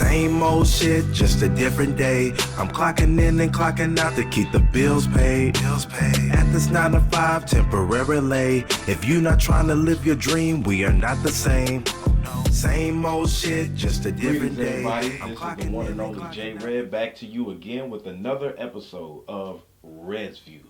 Same old shit, just a different day. I'm clocking in and clocking out to keep the bills paid. At this 9 to 5 temporarily. If you not trying to live your dream, we are not the same. Same old shit, just a different day. This is the one and only J Red back to you again with another episode of Red's View.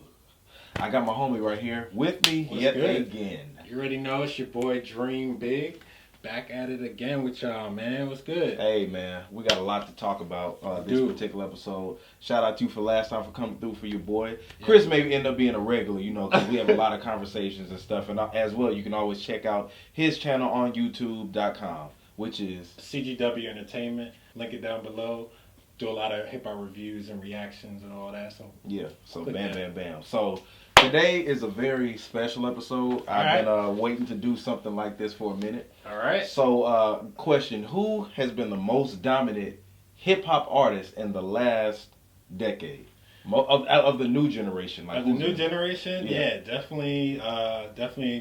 I got my homie right here with me again. You already know it's your boy Dream Big. Back at it again with y'all, man. What's good? Hey, man. We got a lot to talk about this particular episode. Shout out to you for last time for coming through for your boy. Yeah. Chris may end up being a regular, because we have a lot of conversations and stuff. And as well, you can always check out his channel on YouTube.com, which is CGW Entertainment. Link it down below. Do a lot of hip-hop reviews and reactions and all that. So bam. So today is a very special episode. I've been waiting to do something like this for a minute. All right. So, question: who has been the most dominant hip hop artist in the last decade of the new generation? Of the new generation, yeah, definitely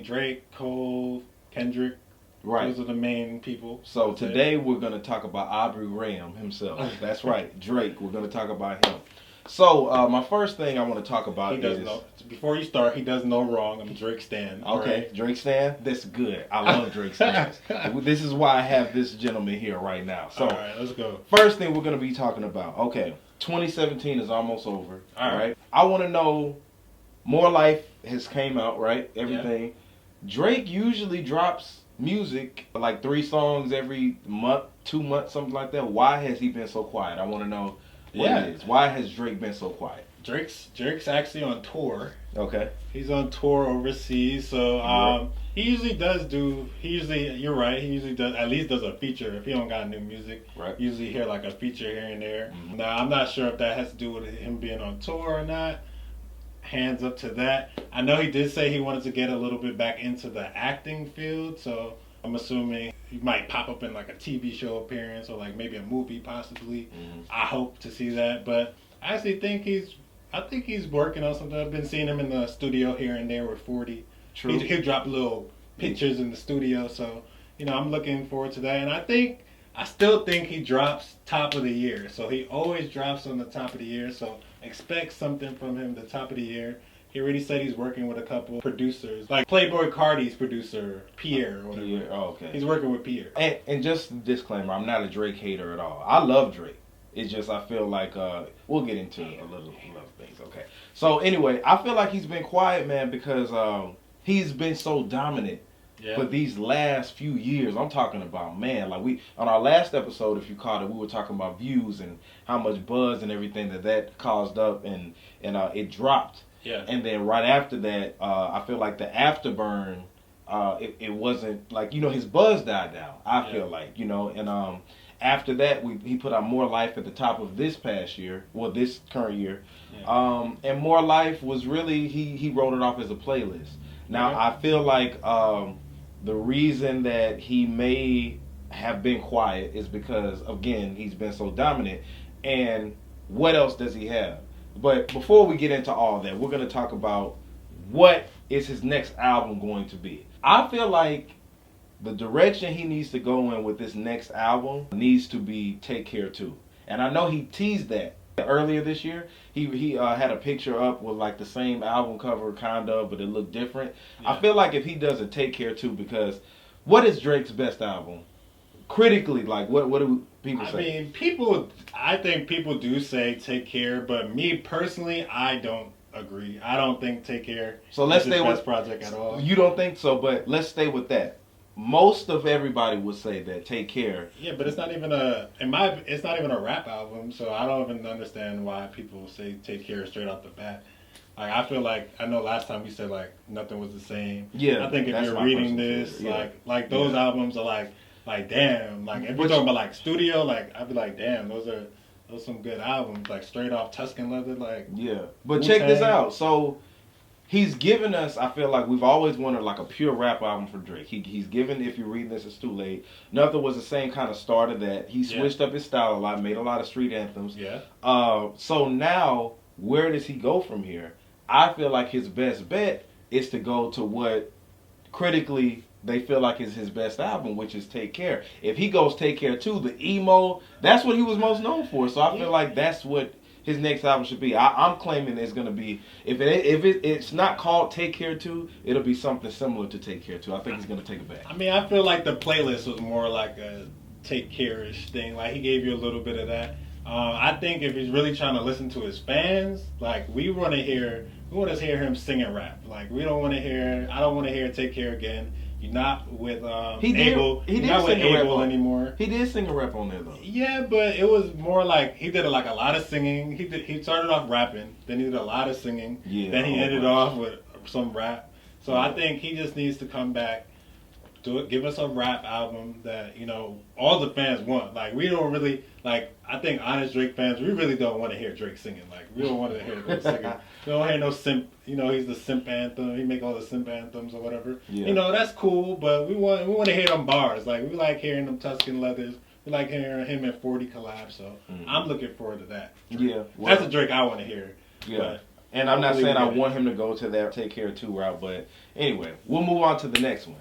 Drake, Cole, Kendrick. Right. Those are the main people. So today we're going to talk about Aubrey Graham himself. That's right, Drake. We're going to talk about him. So my first thing I want to talk about before you start, he does no wrong. I'm a Drake stan. Okay, right? Drake stan? That's good. I love Drake stans. This is why I have this gentleman here right now. So, all right, let's go. First thing we're going to be talking about. Okay, 2017 is almost over. All right. I want to know, More Life has came out, right? Everything. Yeah. Drake usually drops music, like 3 songs every month, 2 months, something like that. Why has he been so quiet? I want to know what it is. Why has Drake been so quiet? Drake's actually on tour. Okay. He's on tour overseas, so he usually does, you're right, he usually does, at least does a feature. If he don't got new music, usually hear like a feature here and there. Mm-hmm. Now, I'm not sure if that has to do with him being on tour or not. Hands up to that. I know he did say he wanted to get a little bit back into the acting field, so I'm assuming he might pop up in like a TV show appearance or like maybe a movie possibly. Mm-hmm. I hope to see that, but I actually think he's working on something. I've been seeing him in the studio here and there with 40. True. He'll drop little pictures in the studio, so I'm looking forward to that. And I still think he drops top of the year. So he always drops on the top of the year. So expect something from him the top of the year. He already said he's working with a couple producers, like Playboy Cardi's producer, Pierre, or whatever. Pierre. Oh, okay. He's working with Pierre. And just a disclaimer, I'm not a Drake hater at all. I love Drake. It's just I feel like we'll get into a little things. Okay. So anyway, I feel like he's been quiet, man, because he's been so dominant for these last few years. I'm talking about, man, like on our last episode, if you caught it, we were talking about views and how much buzz and everything that caused up, and it dropped. Yeah. And then right after that, I feel like the afterburn, it wasn't like, his buzz died down. I feel like, and after that, he put out More Life at the top of this current year. Yeah. And More Life was really, he wrote it off as a playlist. Now, I feel like the reason that he may have been quiet is because, again, he's been so dominant. And what else does he have? But before we get into all that, we're going to talk about what is his next album going to be. I feel like the direction he needs to go in with this next album needs to be Take Care Too. And I know he teased that earlier this year. He had a picture up with like the same album cover kind of, but it looked different. Yeah. I feel like if he does a Take Care Too, because what is Drake's best album? Critically, like what do people say? I mean, I think people do say Take Care, but me personally, I don't agree. I don't think Take Care is his best project at all. You don't think so, but let's stay with that. Most of everybody would say that Take Care. Yeah, but it's not even a rap album, so I don't even understand why people say Take Care straight off the bat. Like, I feel like, I know last time we said like nothing was the same. Yeah. I think if you're reading this, like those albums are like damn, like if you're talking about like studio, like I'd be like, damn, those are some good albums, like straight off Tuscan Leather, like. Yeah. But check this out. So he's given us, I feel like we've always wanted like a pure rap album for Drake. He's given, if you're reading this, it's too late. Nothing was the same kind of start of that. He switched up his style a lot, made a lot of street anthems. Yeah. So now, where does he go from here? I feel like his best bet is to go to what critically they feel like it's his best album, which is Take Care. If he goes Take Care 2, the emo, that's what he was most known for. So I feel like that's what his next album should be. I'm claiming it's gonna be, it's not called Take Care 2, it'll be something similar to Take Care 2. I think he's gonna take it back. I mean, I feel like the playlist was more like a Take Care-ish thing. Like, he gave you a little bit of that. I think if he's really trying to listen to his fans, like, we want to hear him singing rap. Like, I don't want to hear Take Care again. You're not with Abel. You're not with Abel anymore. He did sing a rap on there though. Yeah, but it was more like he did like a lot of singing. He started off rapping, then he did a lot of singing. Yeah. Then he ended off with some rap. So I think he just needs to come back, give us a rap album that, you know, all the fans want. Like, we don't really, like, I think honest Drake fans, we really don't want to hear Drake singing. Like, we don't want to hear him singing. We don't hear no simp. You know, he's the simp anthem. He make all the simp anthems or whatever. Yeah. You know, that's cool, but we want to hear them bars. Like, we like hearing them Tuscan Leathers. We like hearing him and 40 collab. So I'm looking forward to that. Yeah, well, that's the Drake I want to hear. Yeah. But and I'm not saying I want him to go to that Take Care 2 route, but anyway, we'll move on to the next one.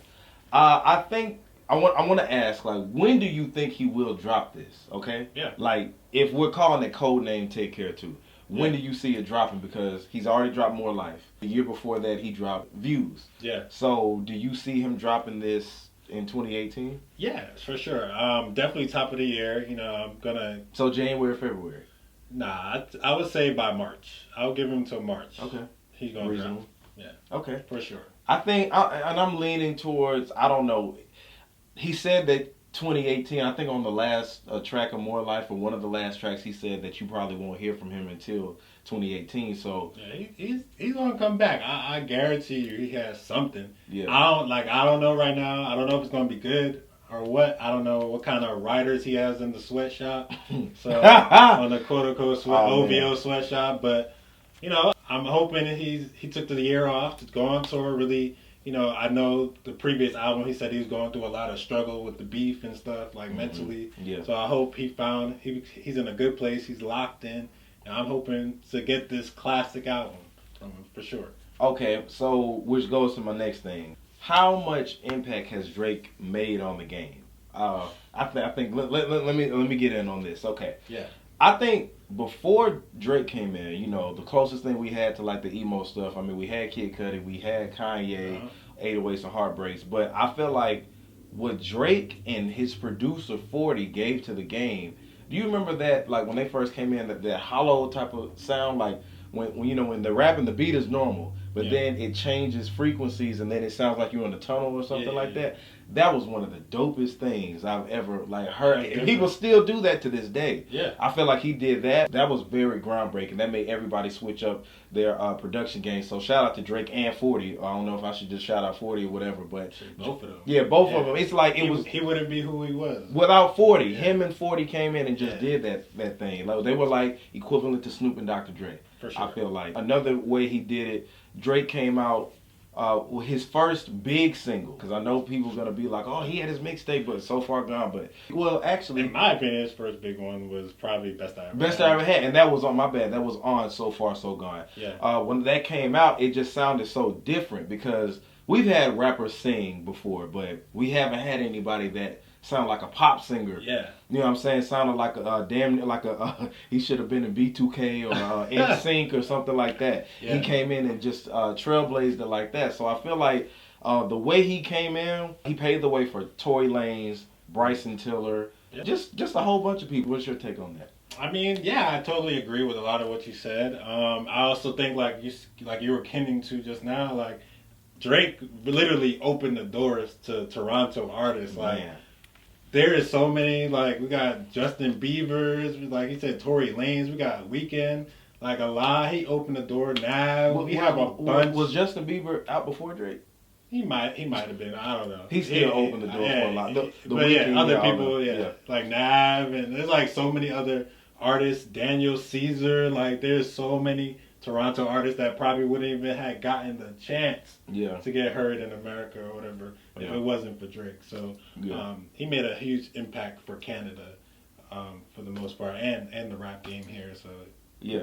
I think I want to ask, like, when do you think he will drop this? Okay. Yeah. Like, if we're calling it code name Take Care 2, when do you see it dropping? Because he's already dropped More Life. The year before that, he dropped Views. Yeah. So, do you see him dropping this in 2018? Yeah, for sure. Definitely top of the year. You know, I'm gonna. So January, February. Nah, I would say by March. I'll give him till March. Okay. He's gonna drop. Yeah. Okay. For sure. I think, and I'm leaning towards, I don't know. He said that 2018, I think on the last track of More Life, or one of the last tracks, he said that you probably won't hear from him until 2018. So yeah, he's gonna come back. I guarantee you, he has something. Yeah. I don't know right now. I don't know if it's gonna be good or what. I don't know what kind of writers he has in the sweatshop. So on the quote unquote OVO sweatshop, but you know, I'm hoping he took the year off to go on tour. Really, you know, I know the previous album he said he was going through a lot of struggle with the beef and stuff, like mentally. Yeah. So I hope he's in a good place. He's locked in, and I'm hoping to get this classic album from him for sure. Okay, so which goes to my next thing. How much impact has Drake made on the game? I think let me get in on this. Okay. Yeah. I think before Drake came in, you know, the closest thing we had to like the emo stuff, I mean, we had Kid Cudi, we had Kanye, 808s and Heartbreaks, but I feel like what Drake and his producer 40 gave to the game, do you remember that, like when they first came in, that hollow type of sound, like when you know, when they're rapping, the beat is normal, but then it changes frequencies and then it sounds like you're in a tunnel or something like that. That was one of the dopest things I've ever heard. And people still do that to this day. Yeah. I feel like he did that. That was very groundbreaking. That made everybody switch up their production game. So shout out to Drake and 40. I don't know if I should just shout out 40 or whatever, but both of them. Yeah, both of them. It's like he wouldn't be who he was without 40. Yeah. Him and 40 came in and just did that thing. Like, they were like equivalent to Snoop and Dr. Dre. For sure. I feel like another way he did it. Drake came out. His first big single, because I know people are going to be like, oh, he had his mixtape, but so far gone. But, well, actually, in my opinion, his first big one was probably Best I Ever Had. And that was on, my bad, that was on So Far So Gone. Yeah. When that came out, it just sounded so different, because we've had rappers sing before, but we haven't had anybody that sounded like a pop singer. Yeah. You know what I'm saying? Sounded like he should have been in B2K or NSYNC or something like that. Yeah. He came in and just trailblazed it like that. So I feel like the way he came in, he paved the way for Tory Lanez, Bryson Tiller, just a whole bunch of people. What's your take on that? I mean, yeah, I totally agree with a lot of what you said. I also think like you were kindling to just now, like Drake literally opened the doors to Toronto artists. Like, there is so many, like, we got Justin Bieber's, like he said, Tory Lanez, we got Weeknd, like a lot. He opened the door now. We have a bunch. Was Justin Bieber out before Drake? He might have been. I don't know. He still opened the door for a lot. Other people, like Nav, and there's like so many other artists. Daniel Caesar, like there's so many Toronto artists that probably wouldn't even have gotten the chance to get heard in America or whatever if it wasn't for Drake. So he made a huge impact for Canada for the most part, and the rap game here. So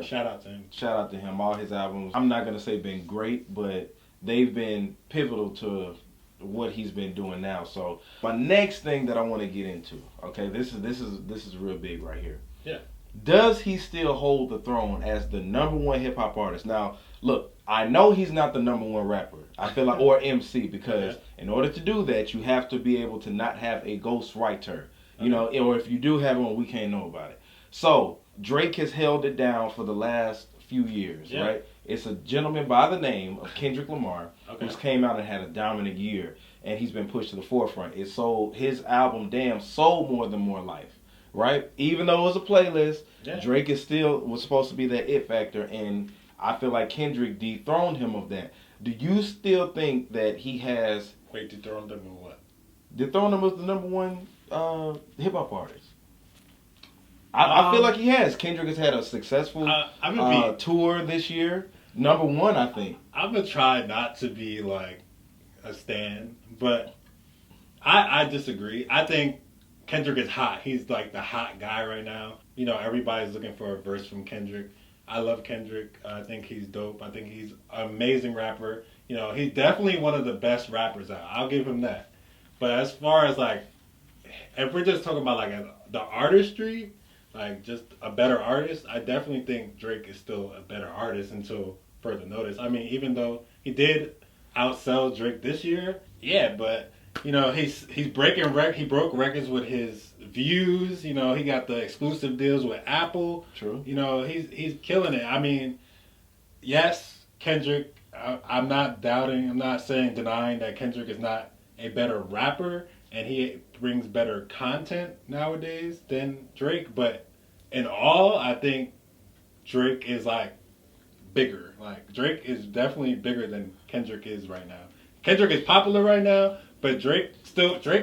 shout out to him. Shout out to him. All his albums, I'm not going to say been great, but they've been pivotal to what he's been doing now. So my next thing that I want to get into, okay, this is real big right here. Yeah. Does he still hold the throne as the number one hip hop artist? Now, look, I know he's not the number one rapper. I feel like, or MC, because in order to do that, you have to be able to not have a ghost writer. You know, or if you do have one, we can't know about it. So Drake has held it down for the last few years, right? It's a gentleman by the name of Kendrick Lamar, who's came out and had a dominant year, and he's been pushed to the forefront. It sold, his album Damn sold more than More Life, right? Even though it was a playlist, Drake was supposed to be that it factor, and I feel like Kendrick dethroned him of that. Do you still think that he has... Wait, dethroned him of what? Dethroned him as the number one hip hop artist. I feel like he has. Kendrick has had a successful tour this year. Number one, I think. I'm gonna try not to be like a stan, but I disagree. I think Kendrick is hot. He's like the hot guy right now. You know, everybody's looking for a verse from Kendrick. I love Kendrick. I think he's dope. I think he's an amazing rapper. You know, he's definitely one of the best rappers out. I'll give him that. But as far as like, if we're just talking about like the artistry, like just a better artist, I definitely think Drake is still a better artist until further notice. I mean, even though he did outsell Drake this year, but you know, he broke records with his views. You know, he got the exclusive deals with Apple. True. You know, he's killing it. I mean, yes, Kendrick. I'm not denying that Kendrick is not a better rapper, and he brings better content nowadays than Drake. But in all, I think Drake is like bigger. Like Drake is definitely bigger than Kendrick is right now. Kendrick is popular right now, but Drake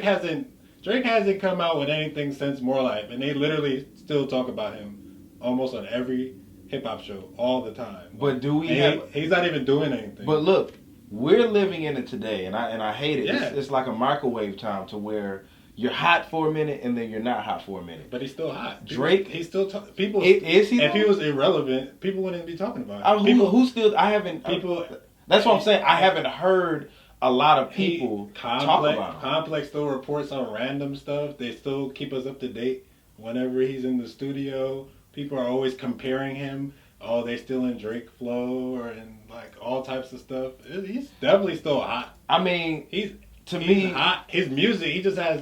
hasn't come out with anything since More Life, and they literally still talk about him almost on every hip hop show all the time. But he's not even doing anything. But look, we're living in it today, and I hate it. Yeah. It's like a microwave time to where you're hot for a minute and then you're not hot for a minute. But he's still hot. Drake, he's still people. Is he? If he was irrelevant, people wouldn't be talking about him. Who still? I haven't. People. That's what I'm saying. I haven't heard a lot of people talk about him. Complex still reports on random stuff. They still keep us up to date whenever he's in the studio. People are always comparing him. Oh, they still in Drake flow and like all types of stuff. He's definitely still hot. I mean, he's hot. His music,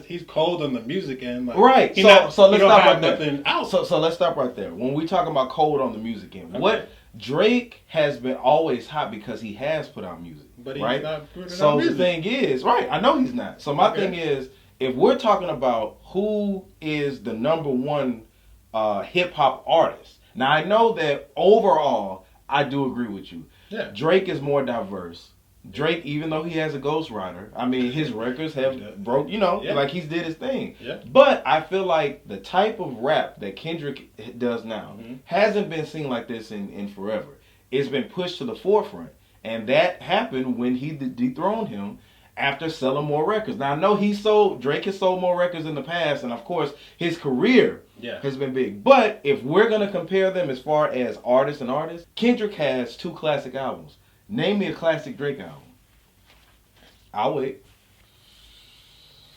he's cold on the music end. Like, right. So let's stop right there. Out. So let's stop right there. When we talk about cold on the music end, what Drake has been always hot because he has put out music. But he's right? not putting so out music. The thing is, right? I know he's not. So my thing is, if we're talking about who is the number one hip hop artist. Now, I know that overall, I do agree with you. Yeah. Drake is more diverse. Drake, even though he has a ghostwriter, I mean, his records have broke, like he's did his thing. Yeah. But I feel like the type of rap that Kendrick does now hasn't been seen like this in forever. It's been pushed to the forefront. And that happened when he dethroned him after selling more records. Now, I know Drake has sold more records in the past, and of course, his career has been big. But if we're going to compare them as far as artists and artists, Kendrick has 2 classic albums. Name me a classic Drake album. I'll wait.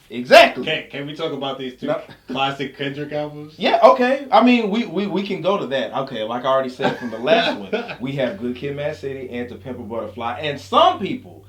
Exactly. Can we talk about these 2 classic Kendrick albums? Yeah, okay. I mean, we can go to that. Okay, like I already said from the last one, we have Good Kid, Mad City and To Pimp a Butterfly. And some people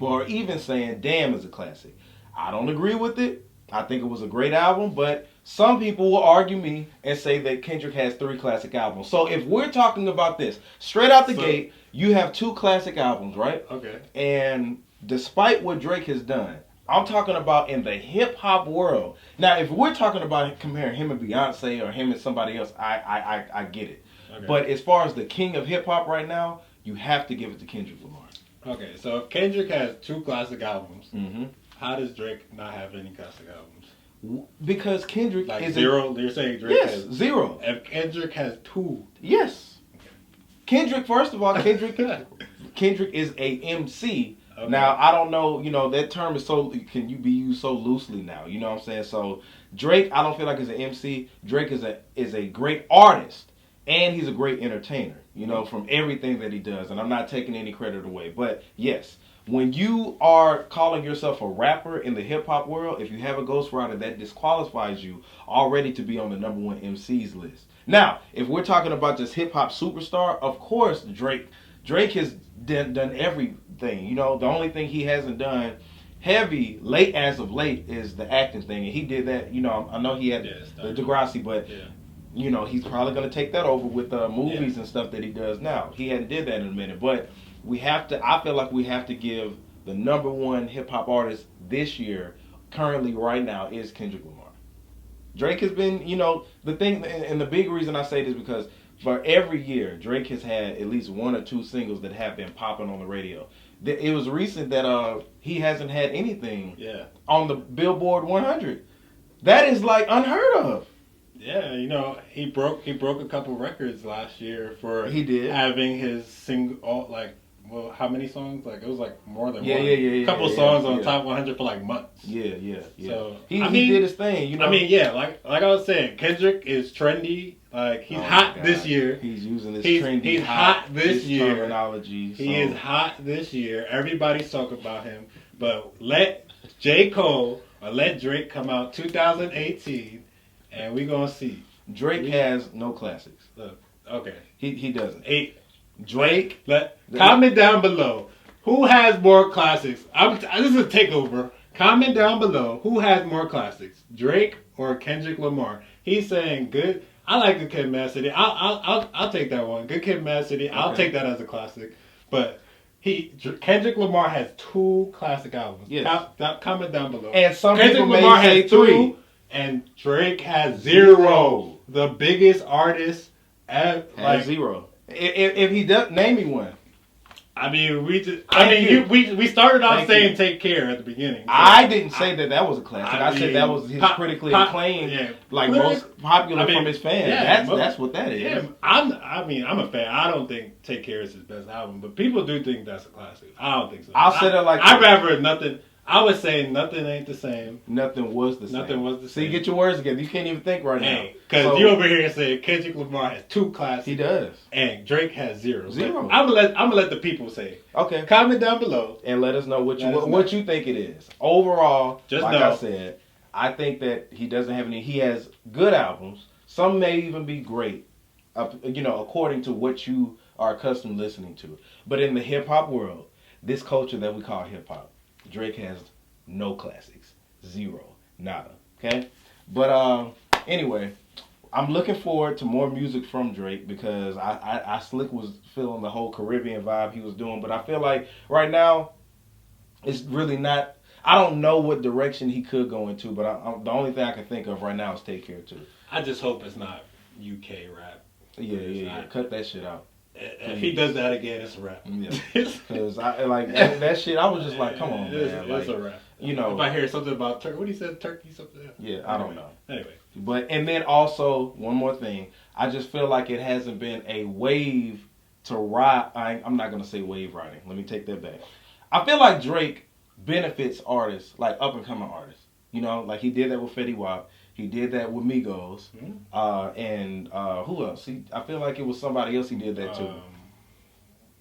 are even saying Damn is a classic. I don't agree with it. I think it was a great album, but some people will argue me and say that Kendrick has 3 classic albums. So if we're talking about this, straight out the gate, you have 2 classic albums, right? Okay. And despite what Drake has done, I'm talking about in the hip-hop world. Now, if we're talking about comparing him and Beyonce or him and somebody else, I get it. Okay. But as far as the king of hip-hop right now, you have to give it to Kendrick Lamar. Okay, so if Kendrick has 2 classic albums, how does Drake not have any classic albums? Because Kendrick is 0. You're saying Drake has 0. If Kendrick has 2, yes. Okay. Kendrick, first of all, Kendrick is a MC. Okay. Now I don't know, that term is can you be used so loosely now? You know what I'm saying? So Drake, I don't feel like is an MC. Drake is a great artist, and he's a great entertainer. From everything that he does, and I'm not taking any credit away. But yes. When you are calling yourself a rapper in the hip hop world, if you have a ghostwriter, that disqualifies you already to be on the number one MCs list. Now, if we're talking about just hip hop superstar, of course Drake has done everything. You know, the only thing he hasn't done heavy as of late is the acting thing, and he did that. You know, I know he had the Degrassi, but you know, he's probably going to take that over with movies and stuff that he does now. He hadn't did that in a minute, but I feel like we have to give the number one hip hop artist this year, currently right now, is Kendrick Lamar. Drake has been, you know, the thing, and the big reason I say this because for every year, Drake has had at least one or two singles that have been popping on the radio. It was recent that he hasn't had anything on the Billboard 100. That is like unheard of. Yeah, you know, he broke a couple records last year for having his single, like, well, how many songs? Like, it was like more than one. A couple songs on top 100 for like months. Yeah. So he did his thing, you know. I mean, like I was saying, Kendrick is trendy. Like, he's hot this year. He's using this trendy. He's hot this year. Terminology. He is hot this year. Everybody's talking about him. But let J. Cole or let Drake come out 2018, and we're gonna see. Drake has no classics. Look, okay. He doesn't. Drake. Comment down below. Who has more classics? This is a takeover. Comment down below. Who has more classics? Drake or Kendrick Lamar? He's saying good. I like Good Kid, Mad City. I'll take that one. Good Kid, Mad City. I'll take that as a classic. But Kendrick Lamar has 2 classic albums. Yes. Comment down below. And some Kendrick people Lamar may say has 3. 2, and Drake has 0. The biggest artist has 0. If he does, name me one. I mean, we started off saying "Take Care" at the beginning. So I didn't say that was a classic. I said that was his critically acclaimed, most popular from his fans. Yeah, that's what that is. Yeah, I'm a fan. I don't think "Take Care" is his best album, but people do think that's a classic. I don't think so. I'll say that like I'd rather nothing. I would say nothing ain't the same. Nothing was the same. Nothing was the same. See, get your words together. You can't even think right now. Because you over here saying Kendrick Lamar has 2 classics. He does. And Drake has 0. 0. I'm gonna let the people say. Okay. Comment down below and let us know what you think it is. Overall, I said, I think that he doesn't have any. He has good albums. Some may even be great, according to what you are accustomed to listening to. But in the hip hop world, this culture that we call hip hop, Drake has no classics. 0. Nada. Okay? But anyway, I'm looking forward to more music from Drake because I slick was feeling the whole Caribbean vibe he was doing. But I feel like right now, it's really not. I don't know what direction he could go into, but the only thing I can think of right now is Take Care too. I just hope it's not UK rap. Yeah. Cut that shit out. If he does that again, it's a rap. Yeah, because I like that shit. I was just like, come on, man. It's a rap. You know, if I hear something about Turkey, what he said, Turkey something. Yeah, I don't know. Anyway, and then also one more thing. I just feel like it hasn't been a wave to ride. I'm not gonna say wave riding. Let me take that back. I feel like Drake benefits artists, like up and coming artists. You know, like he did that with Fetty Wap. He did that with Migos, and who else? I feel like it was somebody else he did that to.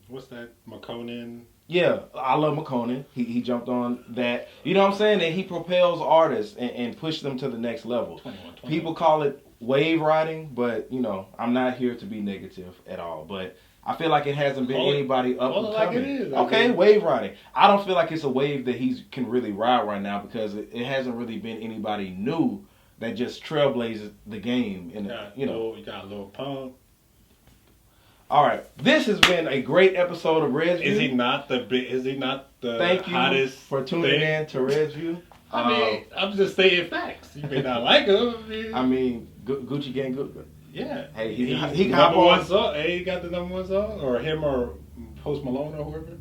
What's that? McConan? Yeah, I love McConan. He jumped on that. You know what I'm saying? And he propels artists and push them to the next level. 21. People call it wave riding, but, I'm not here to be negative at all. But I feel like it hasn't been anybody up and coming. Like it is. Okay, wave riding. I don't feel like it's a wave that he can really ride right now because it hasn't really been anybody new that just trailblazes the game. You got a little Pump. All right, this has been a great episode of Red's View. Is he not the Thank you hottest for tuning in to Red's View. I mean, I'm just stating facts. You may not like him. I mean, Gucci Gang good. Yeah. Hey, he got number one song. Hey, he got the number 1 song, or him, or Post Malone, or whoever.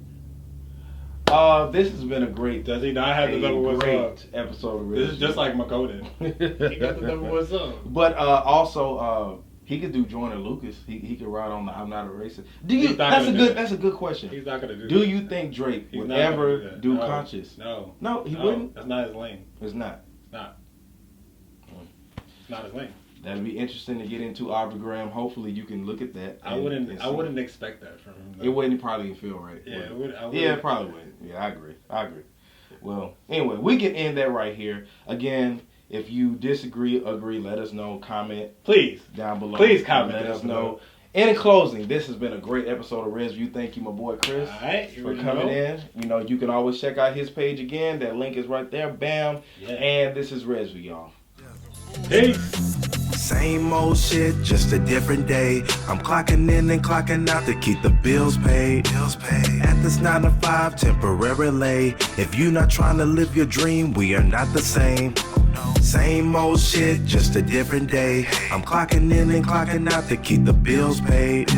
This has been a great. Does he not have the number 1 song? Episode of Red's This is View. just like McConan. He got the number 1 song. But also, he could do Joyner Lucas. He could ride on the I'm Not a Racist. That's a good question. He's not gonna do. Do you think Drake would ever do Conscious? No, he wouldn't. That's not his lane. It's not. It's not. It's not his lane. That'll be interesting to get into Aubrey Graham. Hopefully you can look at that. I wouldn't expect that from him. Though. It wouldn't probably feel right. Yeah, it probably wouldn't. Yeah, I agree. Well, anyway, we can end that right here. Again, if you disagree, agree, let us know. Comment. Please. Down below. Please comment. Let us know. In closing, this has been a great episode of Res View. Thank you, my boy Chris, for coming in. You know, you can always check out his page again. That link is right there. Bam. Yeah. And this is Res View, y'all. Peace. Same old shit, just a different day. I'm clocking in and clocking out to keep the bills paid. At this 9 to 5 temporarily. If you not trying to live your dream, we are not the same. Same old shit, just a different day. I'm clocking in and clocking out to keep the bills paid.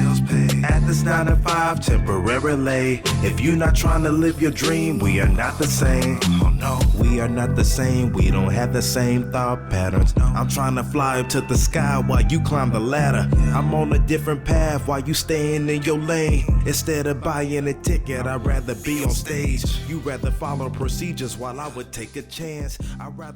At this 9 to 5 temporarily. If you not trying to live your dream, we are not the same. No, we are not the same. We don't have the same thought patterns. I'm trying to fly up to the sky while you climb the ladder. I'm on a different path while you staying in your lane. Instead of buying a ticket, I'd rather be on stage. You rather follow procedures while I would take a chance. I'd rather